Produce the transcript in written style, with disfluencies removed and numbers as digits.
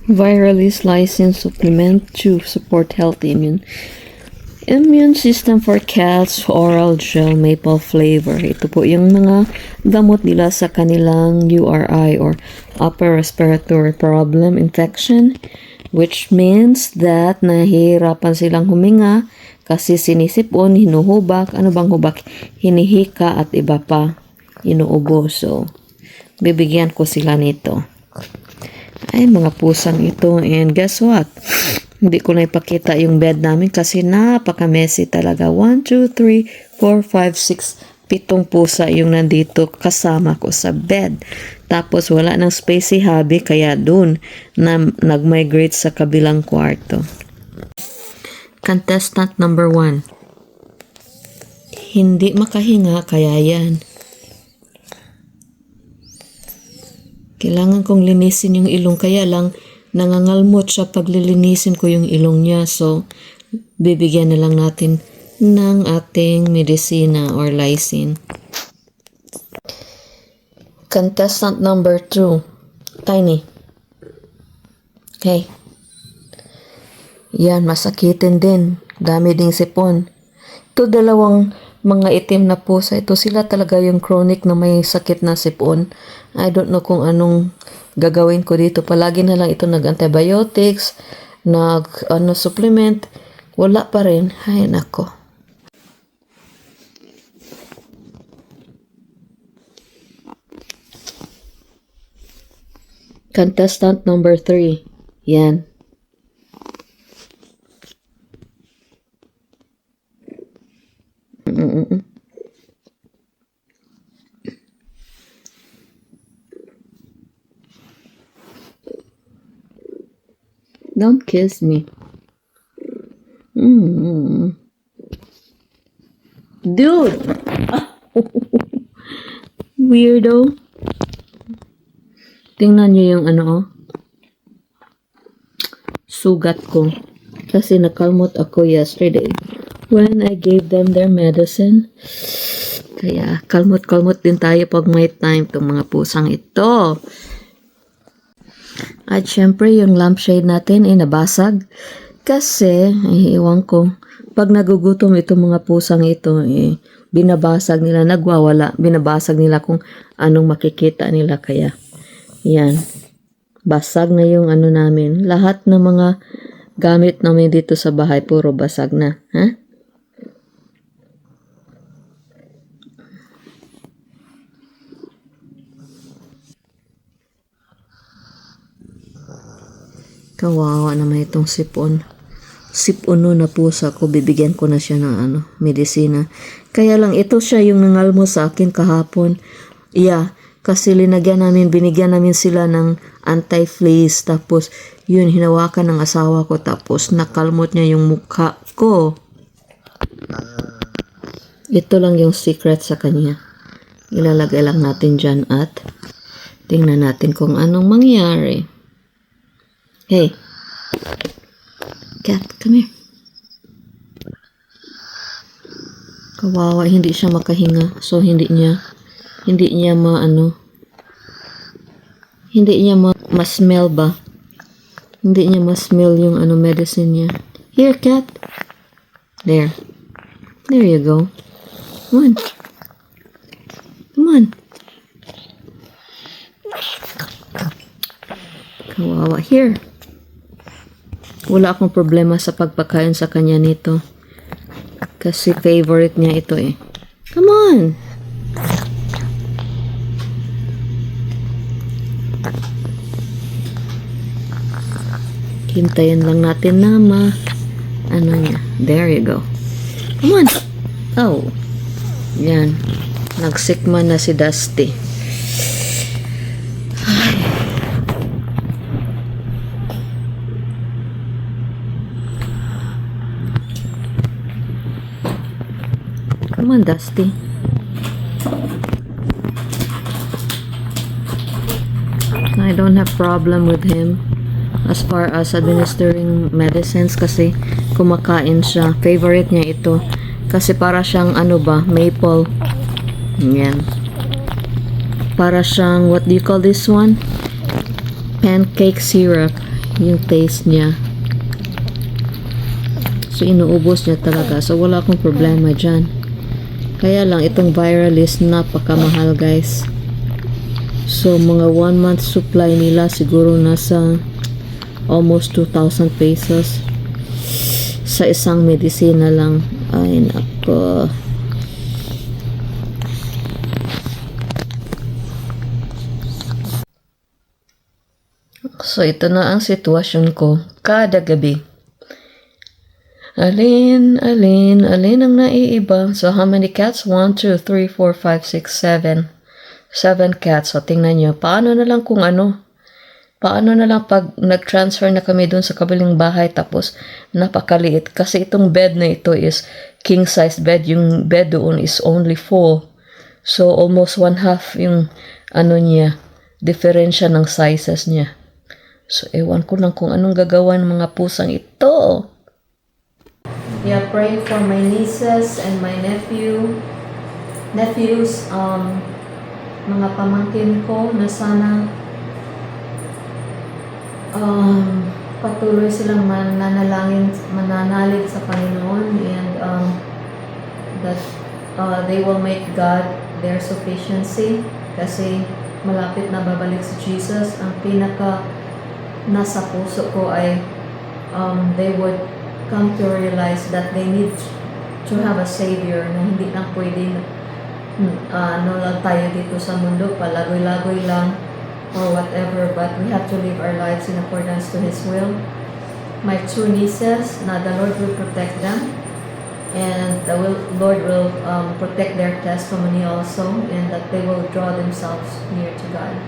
Virally licensed supplement to support healthy immune system for cats, oral gel, maple flavor. Ito po yung mga gamot nila sa kanilang URI or upper respiratory problem infection, which means that nahihirapan silang huminga kasi sinisipon, hinuhubak, ano bang hubak? Hinihika at iba pa, inuubo. So, bibigyan ko sila nito. Ay, mga pusang ito. And guess what? Hindi ko na ipakita yung bed namin kasi napaka-messy talaga. 1, 2, 3, 4, 5, 6, 7 pusa yung nandito kasama ko sa bed. Tapos wala nang space si hubby kaya dun na nag-migrate sa kabilang kwarto. Contestant number 1. Hindi makahinga kaya yan. Kailangan kong linisin yung ilong kaya lang nangangalmot siya pag lilinisin ko yung ilong niya. So, bibigyan na lang natin ng ating medisina or lysine. Contestant number 2. Tiny. Okay. Yan, masakitin din. Dami ding sipon. Ito dalawang mga itim na pusa. Ito sila talaga yung chronic na may sakit na sipon. I don't know kung anong gagawin ko dito. Palagi na lang ito nag-antibiotics, supplement. Wala pa rin. Ay, nako. Contestant number 3. Yan. Don't kiss me. Dude! Weirdo. Tingnan niyo yung sugat ko. Kasi nakalmot ako yesterday when I gave them their medicine. Kaya kalmot-kalmot din tayo pag may time itong mga pusang ito. At syempre, yung lampshade natin ay nabasag. Kasi, iwan ko, pag nagugutom itong mga pusang ito, binabasag nila, nagwawala. Binabasag nila kung anong makikita nila. Kaya, yan. Basag na yung namin. Lahat ng mga gamit namin dito sa bahay, puro basag na. Ha? Kawawa naman itong sipon. Sipono na pusa ko, bibigyan ko na siya ng medisina. Kaya lang ito siya yung nangalmo sa akin kahapon. Yeah, kasi binigyan namin sila ng anti-fleas. Tapos yun, hinawakan ng asawa ko. Tapos nakalmot niya yung mukha ko. Ito lang yung secret sa kanya. Ilalagay lang natin dyan at tingnan natin kung anong mangyari. Hey, cat, come here. Kawawa, hindi siya makahinga. So, hindi niya ma-smell ba? Hindi niya ma-smell yung medicine niya. Here, cat. There. There you go. Come on. Come on. Kawawa. Here. Wala akong problema sa pagpakain sa kanya nito. Kasi favorite niya ito eh. Come on! Hintayin lang natin na niya. There you go. Come on! Oh. Yan. Nagsikman na si Dusty. Come on, Dusty. I don't have problem with him as far as administering medicines kasi kumakain siya. Favorite niya ito. Kasi para siyang maple. Yan. Para siyang, what do you call this one? Pancake syrup. yung taste niya. So, inuubos niya talaga. So, wala akong problema dyan. Kaya lang, itong viral is napakamahal, guys. So, mga 1 month supply nila siguro nasa almost 2,000 pesos sa isang medisina lang. Ay, nako. So, ito na ang sitwasyon ko kada gabi. Alin ang naiiba? So, how many cats? 1, 2, 3, 4, 5, 6, 7. 7 cats. So, tingnan nyo. Paano na lang pag nag-transfer na kami dun sa kabilang bahay tapos napakaliit. Kasi itong bed na ito is king size bed. Yung bed doon is only full. So, almost 1/2 yung niya, diferensya ng sizes niya. So, ewan ko lang kung anong gagawa ng mga pusang ito. Yeah, praying for my nieces and my nephews, mga pamangkin ko na sana patuloy silang mananalig sa Panginoon, and that they will make God their sufficiency, kasi malapit na babalik si Jesus. Ang pinaka nasa puso ko ay they would come to realize that they need to have a savior, na hindi lang pwedeng lang tayo dito sa mundo, palagoy-lagoy lang or whatever, but we have to live our lives in accordance to His will. My 2 nieces, na the Lord will protect them, and the Lord will protect their testimony also, and that they will draw themselves near to God.